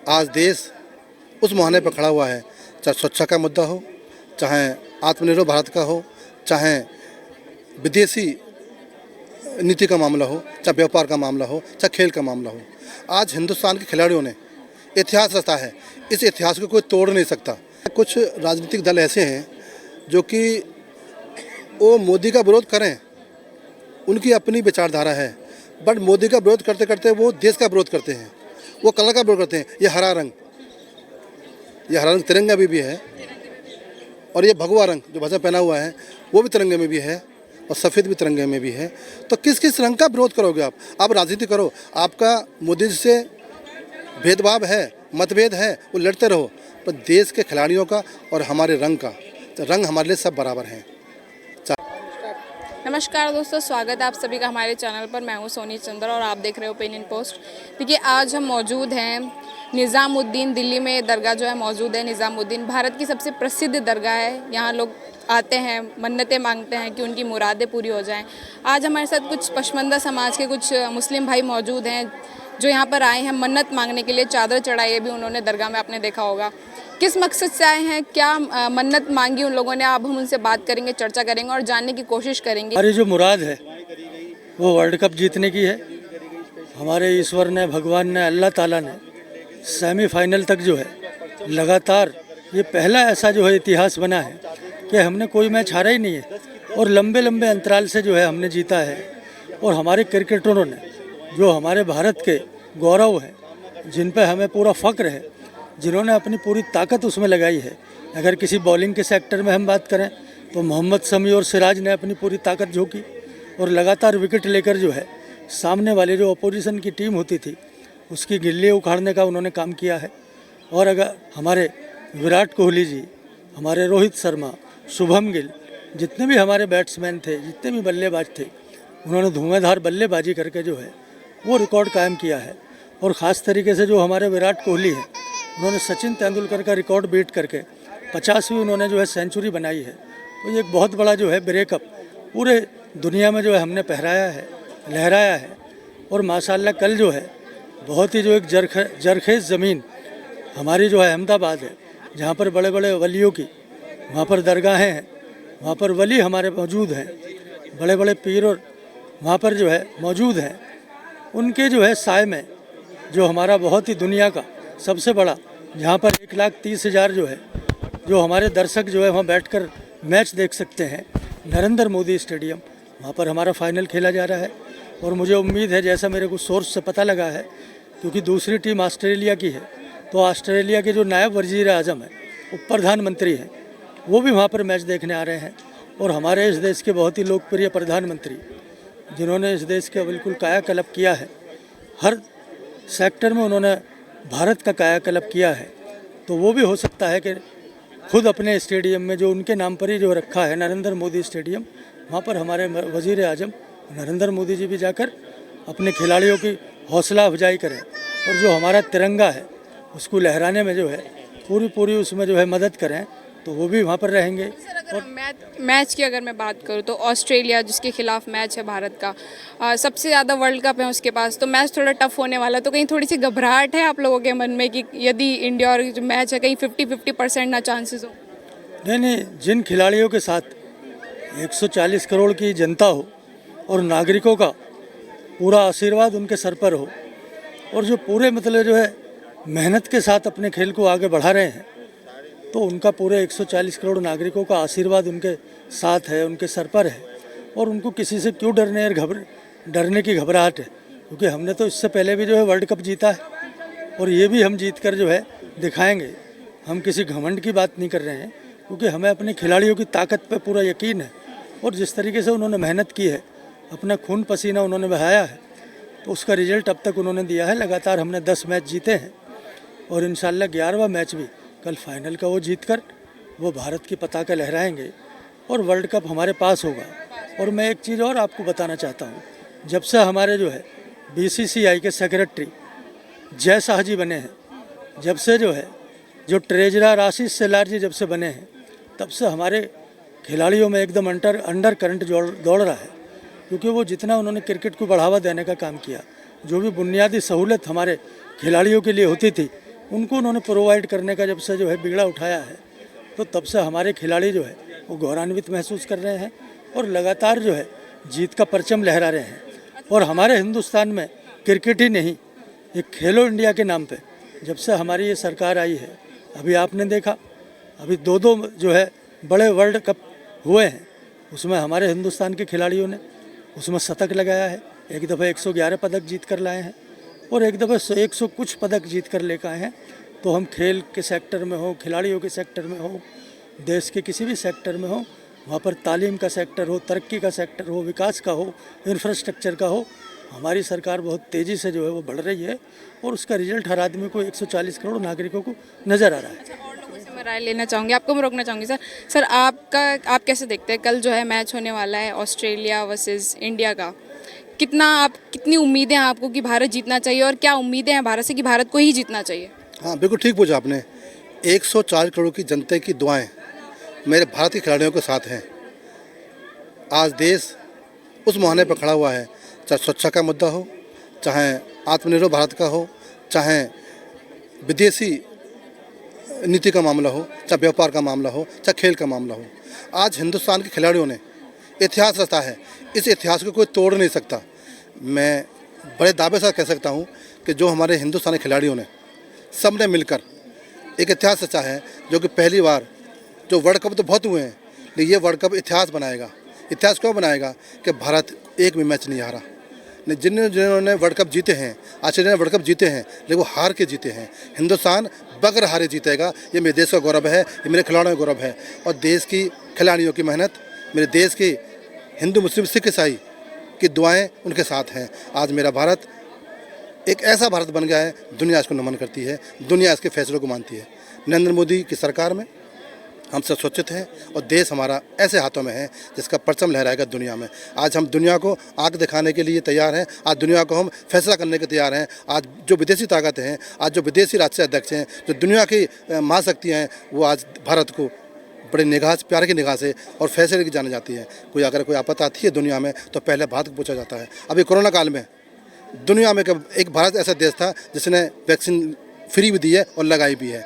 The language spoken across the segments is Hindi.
आज देश उस मुहाने पर खड़ा हुआ है, चाहे स्वच्छता का मुद्दा हो, चाहे आत्मनिर्भर भारत का हो, चाहे विदेशी नीति का मामला हो, चाहे व्यापार का मामला हो, चाहे खेल का मामला हो। आज हिंदुस्तान के खिलाड़ियों ने इतिहास रचा है, इस इतिहास को कोई तोड़ नहीं सकता। कुछ राजनीतिक दल ऐसे हैं जो कि वो मोदी का विरोध करें, उनकी अपनी विचारधारा है, बट मोदी का विरोध करते करते वो देश का विरोध करते हैं, वो कलर का विरोध करते हैं। ये हरा रंग तिरंगा भी है, और ये भगवा रंग जो भजा पहना हुआ है वो भी तिरंगे में भी है, और सफ़ेद भी तिरंगे में भी है। तो किस किस रंग का विरोध करोगे आप राजनीति करो। आपका मोदी जी से भेदभाव है, मतभेद है, वो लड़ते रहो, पर देश के खिलाड़ियों का और हमारे रंग का, तो रंग हमारे लिए सब बराबर हैं। नमस्कार दोस्तों, स्वागत है आप सभी का हमारे चैनल पर। मैं हूं सोनी चंद्र और आप देख रहे हो ओपिनियन पोस्ट। देखिए, आज हम मौजूद हैं निज़ामुद्दीन, दिल्ली में दरगाह जो है मौजूद है निज़ामुद्दीन। भारत की सबसे प्रसिद्ध दरगाह है। यहाँ लोग आते हैं, मन्नतें मांगते हैं कि उनकी मुरादें पूरी हो जाएं। आज हमारे साथ कुछ पशमंदा समाज के कुछ मुस्लिम भाई मौजूद हैं जो यहाँ पर आए हैं मन्नत मांगने के लिए। चादर चढ़ाई है भी उन्होंने दरगाह में, आपने देखा होगा। किस मकसद से आए हैं, क्या मन्नत मांगी उन लोगों ने, अब हम उनसे बात करेंगे, चर्चा करेंगे और जानने की कोशिश करेंगे। हमारी जो मुराद है वो वर्ल्ड कप जीतने की है। हमारे ईश्वर ने, भगवान ने, अल्लाह ताला ने सेमीफाइनल तक जो है लगातार, ये पहला ऐसा जो है इतिहास बना है कि हमने कोई मैच हारा ही नहीं है, और लंबे लंबे अंतराल से जो है हमने जीता है। और हमारे क्रिकेटरों ने, जो हमारे भारत के गौरव हैं, जिन पे हमें पूरा फ़ख्र है, जिन्होंने अपनी पूरी ताकत उसमें लगाई है। अगर किसी बॉलिंग के सेक्टर में हम बात करें तो मोहम्मद शमी और सिराज ने अपनी पूरी ताकत झोंकी और लगातार विकेट लेकर जो है सामने वाले जो अपोजिशन की टीम होती थी उसकी गिल्ली उखाड़ने का उन्होंने काम किया है। और अगर हमारे विराट कोहली जी, हमारे रोहित शर्मा, शुभम गिल, जितने भी हमारे बैट्समैन थे, जितने भी बल्लेबाज थे, उन्होंने धुआंधार बल्लेबाजी करके जो है वो रिकॉर्ड कायम किया है। और ख़ास तरीके से जो हमारे विराट कोहली हैं, उन्होंने सचिन तेंदुलकर का रिकॉर्ड बीट करके 50वीं उन्होंने जो है सेंचुरी बनाई है। तो ये एक बहुत बड़ा जो है ब्रेकअप पूरे दुनिया में जो है हमने पहराया है, लहराया है। और माशाल्लाह कल जो है बहुत ही जो एक जरखेज़ ज़मीन हमारी जो है अहमदाबाद है, जहाँ पर बड़े बड़े वलियों की वहाँ पर दरगाहें हैं, वहाँ पर वली हमारे मौजूद हैं, बड़े बड़े पीर और वहाँ पर जो है मौजूद हैं। उनके जो है साए में जो हमारा बहुत ही दुनिया का सबसे बड़ा, जहाँ पर 1,30,000 जो है जो हमारे दर्शक जो है वहाँ बैठकर मैच देख सकते हैं, नरेंद्र मोदी स्टेडियम, वहाँ पर हमारा फाइनल खेला जा रहा है। और मुझे उम्मीद है, जैसा मेरे को सोर्स से पता लगा है, क्योंकि दूसरी टीम ऑस्ट्रेलिया की है, तो ऑस्ट्रेलिया के जो नायब वज़ीर आज़म है, उप प्रधानमंत्री हैं, वो भी वहाँ पर मैच देखने आ रहे हैं। और हमारे इस देश के बहुत ही लोकप्रिय प्रधानमंत्री, जिन्होंने इस देश का बिल्कुल कायाकल्प किया है, हर सेक्टर में उन्होंने भारत का कायाकल्प किया है, तो वो भी हो सकता है कि खुद अपने स्टेडियम में जो उनके नाम पर ही जो रखा है नरेंद्र मोदी स्टेडियम, वहाँ पर हमारे वज़ीर आज़म नरेंद्र मोदी जी भी जाकर अपने खिलाड़ियों की हौसला अफजाई करें, और जो हमारा तिरंगा है उसको लहराने में जो है पूरी उसमें जो है मदद करें, तो वो भी वहाँ पर रहेंगे। और मैच की अगर मैं बात करूँ तो ऑस्ट्रेलिया जिसके खिलाफ मैच है भारत का, सबसे ज़्यादा वर्ल्ड कप है उसके पास, तो मैच थोड़ा टफ होने वाला। तो कहीं थोड़ी सी घबराहट है आप लोगों के मन में कि यदि इंडिया और जो मैच है कहीं 50-50% ना चांसेस हो? नहीं, जिन खिलाड़ियों के साथ 140 करोड़ की जनता हो और नागरिकों का पूरा आशीर्वाद उनके सर पर हो, और जो पूरे मतलब जो है मेहनत के साथ अपने खेल को आगे बढ़ा रहे हैं, तो उनका पूरे 140 करोड़ नागरिकों का आशीर्वाद उनके साथ है, उनके सर पर है। और उनको किसी से क्यों डरने की घबराहट है, क्योंकि हमने तो इससे पहले भी जो है वर्ल्ड कप जीता है, और ये भी हम जीत कर जो है दिखाएंगे। हम किसी घमंड की बात नहीं कर रहे हैं, क्योंकि हमें अपने खिलाड़ियों की ताकत पर पूरा यकीन है। और जिस तरीके से उन्होंने मेहनत की है, अपना खून पसीना उन्होंने बहाया है, तो उसका रिजल्ट अब तक उन्होंने दिया है। लगातार हमने 10 मैच जीते हैं, और इंशाल्लाह 11वां मैच भी कल फाइनल का वो जीतकर वो भारत की पताका लहराएंगे और वर्ल्ड कप हमारे पास होगा। और मैं एक चीज़ और आपको बताना चाहता हूँ, जब से हमारे जो है BCCI के सेक्रेटरी जय शाह जी बने हैं, जब से जो है जो ट्रेजरर आशीष सेलार जी जब से बने हैं, तब से हमारे खिलाड़ियों में एकदम अंडर करंट दौड़ रहा है। क्योंकि वो जितना उन्होंने क्रिकेट को बढ़ावा देने का काम किया, जो भी बुनियादी सहूलत हमारे खिलाड़ियों के लिए होती थी, उनको उन्होंने प्रोवाइड करने का जब से जो है बिगड़ा उठाया है, तो तब से हमारे खिलाड़ी जो है वो गौरवान्वित महसूस कर रहे हैं और लगातार जो है जीत का परचम लहरा रहे हैं। और हमारे हिंदुस्तान में क्रिकेट ही नहीं, ये खेलो इंडिया के नाम पे जब से हमारी ये सरकार आई है, अभी आपने देखा अभी दो जो है बड़े वर्ल्ड कप हुए हैं, उसमें हमारे हिंदुस्तान के खिलाड़ियों ने उसमें शतक लगाया है। एक दफ़ा 111 पदक जीत कर लाए हैं और एक दफ़ा 100 कुछ पदक जीत कर लेकर आए हैं। तो हम खेल के सेक्टर में हो, खिलाड़ियों के सेक्टर में हो, देश के किसी भी सेक्टर में हो, वहाँ पर तालीम का सेक्टर हो, तरक्की का सेक्टर हो, विकास का हो, इंफ्रास्ट्रक्चर का हो, हमारी सरकार बहुत तेज़ी से जो है वो बढ़ रही है और उसका रिजल्ट हर आदमी को 140 करोड़ नागरिकों को नज़र आ रहा है। और लोगों से मैं राय लेना चाहूँगी, आपको मैं रोकना चाहूँगी सर आप कैसे देखते हैं कल जो है मैच होने वाला है ऑस्ट्रेलिया वर्सेस इंडिया का, कितनी उम्मीदें हैं आपको कि भारत जीतना चाहिए और क्या उम्मीदें हैं भारत से कि भारत को ही जीतना चाहिए? हाँ, बिल्कुल ठीक पूछा आपने। 104 करोड़ की जनता की दुआएं मेरे भारत के खिलाड़ियों के साथ हैं। आज देश उस मुहाने पर खड़ा हुआ है, चाहे स्वच्छता का मुद्दा हो, चाहे आत्मनिर्भर भारत का हो, चाहे विदेशी नीति का मामला हो, चाहे व्यापार का मामला हो, चाहे खेल का मामला हो। आज हिंदुस्तान के खिलाड़ियों ने इतिहास रचा है, इस इतिहास को कोई तोड़ नहीं सकता। मैं बड़े दावे से कह सकता हूँ कि जो हमारे हिंदुस्तानी खिलाड़ियों ने सब ने मिलकर एक इतिहास रचा है, जो कि पहली बार जो वर्ल्ड कप तो बहुत हुए हैं, लेकिन ये वर्ल्ड कप इतिहास बनाएगा। इतिहास क्यों बनाएगा कि भारत एक भी मैच नहीं हारा। जिन्होंने वर्ल्ड कप जीते हैं, ऑस्ट्रेलिया ने वर्ल्ड कप जीते हैं, लेकिन वो हार के जीते हैं। हिंदुस्तान बगैर हारे जीतेगा। ये मेरे देश का गौरव है, ये मेरे खिलाड़ियों का गौरव है और देश की खिलाड़ियों की मेहनत, मेरे देश के हिंदू मुस्लिम सिख ईसाई की दुआएं उनके साथ हैं। आज मेरा भारत एक ऐसा भारत बन गया है, दुनिया इसको नमन करती है, दुनिया इसके फैसलों को मानती है। नरेंद्र मोदी की सरकार में हम सब सुरक्षित हैं और देश हमारा ऐसे हाथों में है जिसका परचम लहराएगा दुनिया में। आज हम दुनिया को आंख दिखाने के लिए तैयार हैं, आज दुनिया को हम फैसला करने के तैयार हैं। आज जो विदेशी ताकतें हैं, आज जो विदेशी राष्ट्रीय अध्यक्ष हैं, जो दुनिया की महाशक्तियाँ हैं, वो आज भारत को बड़े निगाह से, प्यार की निगाह से और फैसले की जानी जाती है। अगर कोई आपत्ति आती है दुनिया में तो पहले भारत को पूछा जाता है। अभी कोरोना काल में दुनिया में एक भारत ऐसा देश था जिसने वैक्सीन फ्री भी दी है और लगाई भी है।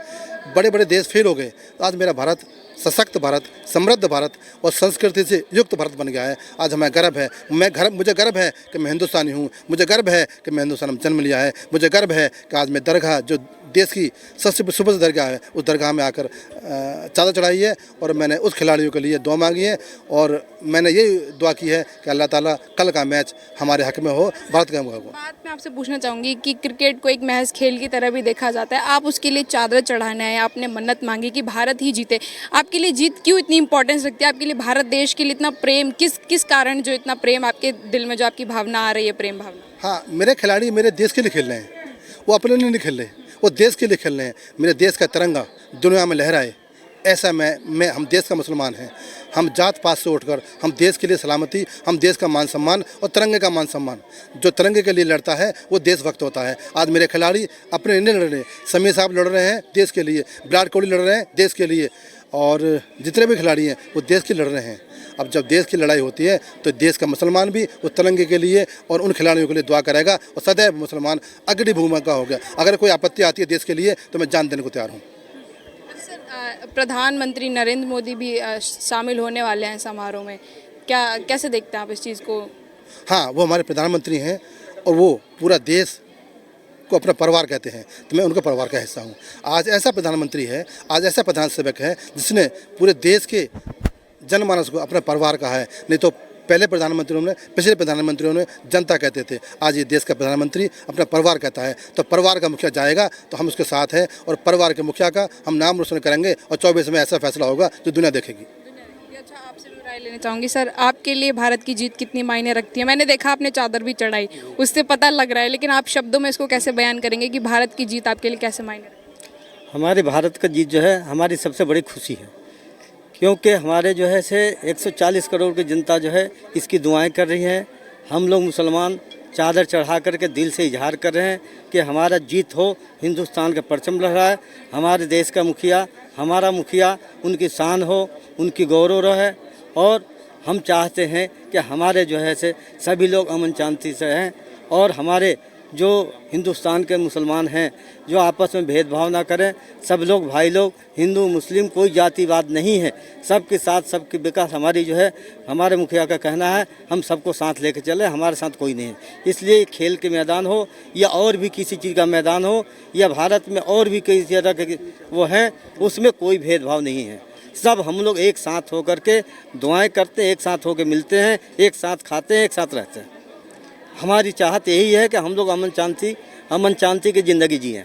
बड़े बड़े देश फेल हो गए। आज मेरा भारत सशक्त भारत, समृद्ध भारत और संस्कृति से युक्त भारत बन गया है। आज हमें गर्व है, मुझे गर्व है कि मैं हिंदुस्तानी हूँ, मुझे गर्व है कि मैं हिंदुस्तान में जन्म लिया है, मुझे गर्व है कि आज मैं दरगाह, जो देश की सबसे सुप्रसिद्ध दरगाह है, उस दरगाह में आकर चादर चढ़ाई है और मैंने उस खिलाड़ियों के लिए दुआ मांगी है और मैंने ये दुआ की है कि अल्लाह ताला कल का मैच हमारे हक में हो, भारत के हक में हो। बात मैं आपसे पूछना चाहूँगी कि क्रिकेट को एक महज खेल की तरह भी देखा जाता है, आप उसके लिए चादर चढ़ाना है, आपने मन्नत मांगी कि भारत ही जीते। आपके लिए जीत क्यों इतनी इंपॉर्टेंस रखती है? आपके लिए भारत देश के लिए इतना प्रेम किस कारण, जो इतना प्रेम आपके दिल में, जो आपकी भावना आ रही है, प्रेम भावना? हाँ, मेरे खिलाड़ी मेरे देश के लिए खेल रहे हैं, वो अपने लिए नहीं खेल रहे, वो देश के लिए खेल रहे हैं। मेरे देश का तिरंगा दुनिया में लहराए, ऐसा मैं हम देश का मुसलमान हैं। हम जात पात से उठकर हम देश के लिए सलामती, हम देश का मान सम्मान और तिरंगे का मान सम्मान, जो तिरंगे के लिए लड़ता है वो देशभक्त होता है। आज मेरे खिलाड़ी अपने नहीं लड़ रहे, समीर साहब लड़ रहे हैं देश के लिए, विराट कोहली लड़ रहे हैं देश के लिए और जितने भी खिलाड़ी हैं वो देश के लड़ रहे हैं। अब जब देश की लड़ाई होती है तो देश का मुसलमान भी उस तिरंगे के लिए और उन खिलाड़ियों के लिए दुआ करेगा और सदैव मुसलमान अग्रणी भूमिका हो गया। अगर कोई आपत्ति आती है देश के लिए तो मैं जान देने को तैयार हूँ। प्रधानमंत्री नरेंद्र मोदी भी शामिल होने वाले हैं समारोह में, कैसे देखते हैं आप इस चीज़ को? हाँ, वो हमारे प्रधानमंत्री हैं और वो पूरा देश को अपना परिवार कहते हैं, तो मैं उनका परिवार का हिस्सा हूँ। आज ऐसा प्रधानमंत्री है, आज ऐसा प्रधान सेवक है जिसने पूरे देश के जनमानस को अपना परिवार कहा है। नहीं तो पहले प्रधानमंत्रियों ने, पिछले प्रधानमंत्रियों ने जनता कहते थे, आज ये देश का प्रधानमंत्री अपना परिवार कहता है। तो परिवार का मुखिया जाएगा तो हम उसके साथ हैं और परिवार के मुखिया का हम नाम रोशन करेंगे और 24 में ऐसा फैसला होगा जो दुनिया देखेगी। अच्छा, आपसे मैं राय लेना चाहूँगी सर, आपके लिए भारत की जीत कितनी मायने रखती है? मैंने देखा आपने चादर भी चढ़ाई, उससे पता लग रहा है, लेकिन आप शब्दों में इसको कैसे बयान करेंगे कि भारत की जीत आपके लिए कैसे मायने रखती है? हमारे भारत का जीत जो है हमारी सबसे बड़ी खुशी है, क्योंकि हमारे जो है से 140 करोड़ की जनता जो है इसकी दुआएं कर रही है। हम लोग मुसलमान चादर चढ़ा करके दिल से इजहार कर रहे हैं कि हमारा जीत हो, हिंदुस्तान का परचम लहराए, हमारे देश का मुखिया, हमारा मुखिया, उनकी शान हो, उनकी गौरव रहे और हम चाहते हैं कि हमारे जो है से सभी लोग अमन शांति से हैं और हमारे जो हिंदुस्तान के मुसलमान हैं, जो आपस में भेदभाव ना करें, सब लोग भाई लोग, हिंदू मुस्लिम कोई जातिवाद नहीं है, सबके साथ सबके विकास हमारी जो है, हमारे मुखिया का कहना है हम सबको साथ लेकर चले, हमारे साथ कोई नहीं है। इसलिए खेल के मैदान हो या और भी किसी चीज़ का मैदान हो या भारत में और भी कई तरह के वो हैं, उसमें कोई भेदभाव नहीं है। सब हम लोग एक साथ होकर के दुआएं करते हैं, एक साथ होकर मिलते हैं, एक साथ खाते हैं, एक साथ रहते हैं। हमारी चाहत यही है कि हम लोग अमन शांति की ज़िंदगी जिएं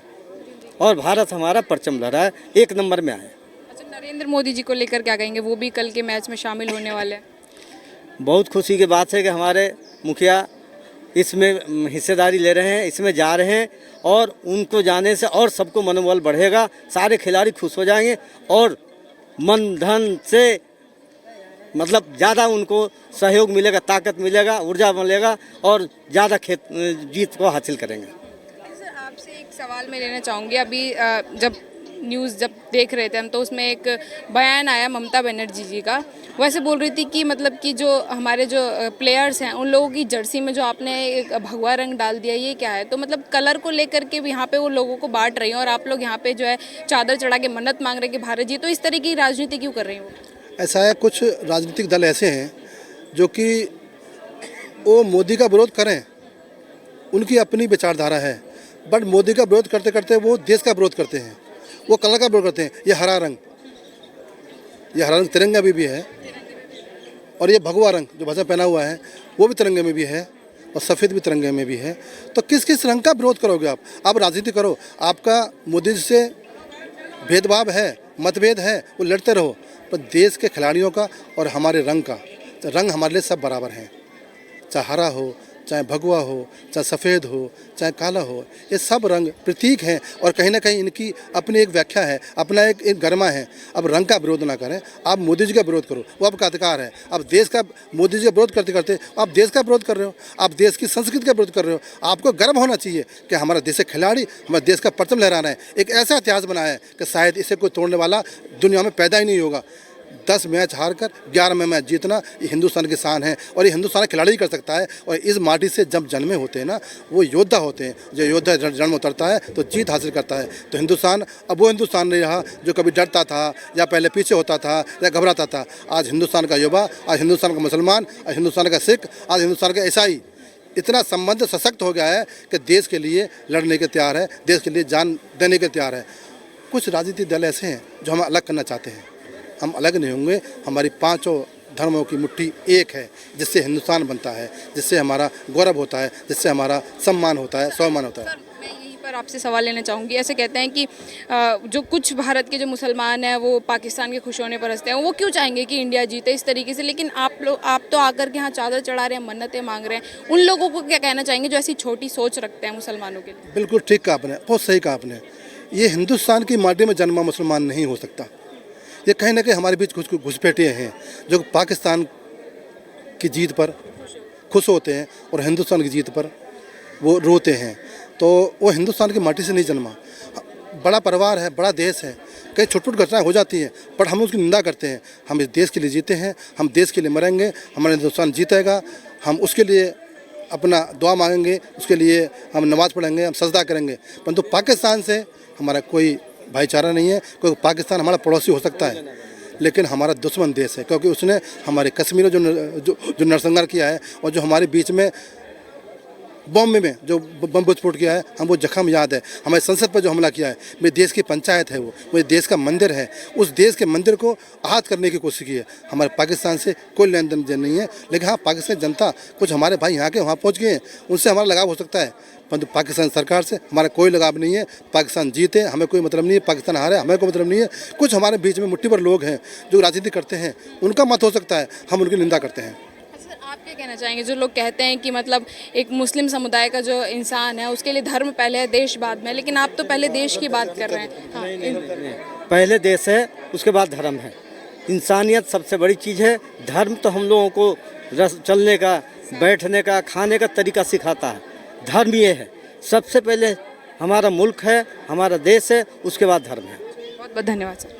और भारत हमारा परचम लहराए, एक नंबर में आए। अच्छा, नरेंद्र मोदी जी को लेकर क्या कहेंगे? वो भी कल के मैच में शामिल होने वाले हैं। बहुत खुशी की बात है कि हमारे मुखिया इसमें हिस्सेदारी ले रहे हैं, इसमें जा रहे हैं और उनको जाने से और सबको मनोबल बढ़ेगा, सारे खिलाड़ी खुश हो जाएंगे और मन धन से मतलब ज़्यादा उनको सहयोग मिलेगा, ताकत मिलेगा, ऊर्जा मिलेगा और ज़्यादा जीत को हासिल करेंगे। सर, आपसे एक सवाल मैं लेना चाहूँगी। अभी जब न्यूज़ देख रहे थे हम, तो उसमें एक बयान आया ममता बनर्जी जी का। वैसे बोल रही थी कि मतलब कि जो हमारे जो प्लेयर्स हैं उन लोगों की जर्सी में जो आपने एक भगवा रंग डाल दिया, ये क्या है? तो मतलब कलर को लेकर के भी यहाँ पे वो लोगों को बांट रही हैं और आप लोग यहाँ पे जो है चादर चढ़ा के मन्नत मांग रहे हैं कि भारत जी, तो इस तरह की राजनीति क्यों कर रही हैं वो? ऐसा है, कुछ राजनीतिक दल ऐसे हैं जो कि वो मोदी का विरोध करें, उनकी अपनी विचारधारा है, बट मोदी का विरोध करते करते वो देश का विरोध करते हैं, वो कलर का विरोध करते हैं। ये हरा रंग तिरंगा भी है और ये भगवा रंग जो भाषा पहना हुआ है वो भी तिरंगे में भी है और सफ़ेद भी तिरंगे में भी है। तो किस किस रंग का विरोध करोगे आप राजनीति करो। आपका मोदी जी से भेदभाव है, मतभेद है, वो लड़ते रहो, पर देश के खिलाड़ियों का और हमारे रंग का, तो रंग हमारे लिए सब बराबर हैं, चाहे हरा हो, चाहे भगवा हो, चाहे सफ़ेद हो, चाहे काला हो, ये सब रंग प्रतीक हैं और कहीं ना कहीं इनकी अपनी एक व्याख्या है, अपना एक गरिमा है। अब रंग का विरोध ना करें, आप मोदी जी का विरोध करो, वो आपका अधिकार है। अब देश का, मोदी जी का विरोध करते करते आप देश का विरोध कर रहे हो, आप देश की संस्कृति का विरोध कर रहे हो। आपको गर्व होना चाहिए कि हमारा देश के खिलाड़ी हमारे देश का परचम लहराना है, एक ऐसा इतिहास बनाया है कि शायद इसे कोई तोड़ने वाला दुनिया में पैदा ही नहीं होगा। 10 मैच हार कर 11 में मैच जीतना, ये हिंदुस्तान की शान है और ये हिंदुस्तान खिलाड़ी ही कर सकता है। और इस माटी से जब जन्मे होते हैं ना, वो योद्धा होते हैं, जो योद्धा जन्म उतरता है तो जीत हासिल करता है। तो हिंदुस्तान अब वो हिंदुस्तान नहीं रहा जो कभी डरता था या पहले पीछे होता था या घबराता था। आज हिंदुस्तान का युवा, आज हिंदुस्तान का मुसलमान, आज हिंदुस्तान का सिख, आज हिंदुस्तान का ईसाई इतना संबंध सशक्त हो गया है कि देश के लिए लड़ने के तैयार है, देश के लिए जान देने के तैयार है। कुछ राजनीतिक दल ऐसे हैं जो हमें अलग करना चाहते हैं, हम अलग नहीं होंगे। हमारी पांचों धर्मों की मुट्ठी एक है, जिससे हिंदुस्तान बनता है, जिससे हमारा गौरव होता है, जिससे हमारा सम्मान होता है, स्वाभिमान होता है। सर, मैं यहीं पर आपसे सवाल लेना चाहूँगी। ऐसे कहते हैं कि जो कुछ भारत के जो मुसलमान हैं वो पाकिस्तान के खुश होने पर हंसते हैं, वो क्यों चाहेंगे कि इंडिया जीते इस तरीके से? लेकिन आप तो आकर के यहाँ चादर चढ़ा रहे हैं, मन्नतें मांग रहे हैं। उन लोगों को क्या कहना चाहेंगे जो ऐसी छोटी सोच रखते हैं मुसलमानों के लिए? बिल्कुल ठीक कहा आपने, बहुत सही कहा आपने। ये हिंदुस्तान की माटी में जन्मा मुसलमान नहीं हो सकता। ये कहीं ना कहीं हमारे बीच कुछ घुसपैठे हैं जो पाकिस्तान की जीत पर खुश होते हैं और हिंदुस्तान की जीत पर वो रोते हैं। तो वो हिंदुस्तान की माटी से नहीं जन्मा। बड़ा परिवार है, बड़ा देश है, कई छोटी छोटी घटनाएं हो जाती हैं, पर हम उसकी निंदा करते हैं। हम इस देश के लिए जीते हैं, हम देश के लिए मरेंगे, हमारा हिंदुस्तान जीतेगा। हम उसके लिए अपना दुआ मांगेंगे, उसके लिए हम नमाज़ पढ़ेंगे, हम सजदा करेंगे। परंतु पाकिस्तान से हमारा कोई भाईचारा नहीं है। कोई पाकिस्तान हमारा पड़ोसी हो सकता है, लेकिन हमारा दुश्मन देश है, क्योंकि उसने हमारे कश्मीर में जो नरसंहार किया है और जो हमारे बीच में बॉम्बे में जो बम विस्फोट किया है, हम वो जख्म याद है। हमारे संसद पर जो हमला किया है, मेरे देश की पंचायत है, वो मेरे देश का मंदिर है, उस देश के मंदिर को आहत करने की कोशिश की है। हमारे पाकिस्तान से कोई लेन देन नहीं है, लेकिन हाँ, पाकिस्तान जनता, कुछ हमारे भाई यहाँ के वहाँ पहुँच गए हैं, उनसे हमारा लगाव हो सकता है, परंतु पाकिस्तान सरकार से हमारा कोई लगाव नहीं है। पाकिस्तान जीते हमें कोई मतलब नहीं है, पाकिस्तान हारे हमें कोई मतलब नहीं है। कुछ हमारे बीच में मुट्ठी भर लोग हैं जो राजनीति करते हैं, उनका मत हो सकता है, हम उनकी निंदा करते हैं। आप क्या कहना चाहेंगे जो लोग कहते हैं कि मतलब एक मुस्लिम समुदाय का जो इंसान है उसके लिए धर्म पहले है, देश बाद में, लेकिन आप तो पहले देश की बात कर रहे हैं। हाँ, पहले देश है, उसके बाद धर्म है। इंसानियत सबसे बड़ी चीज़ है। धर्म तो हम लोगों को चलने का, बैठने का, खाने का तरीका सिखाता है। धर्म ये है, सबसे पहले हमारा मुल्क है, हमारा देश है, उसके बाद धर्म है। बहुत बहुत धन्यवाद सर।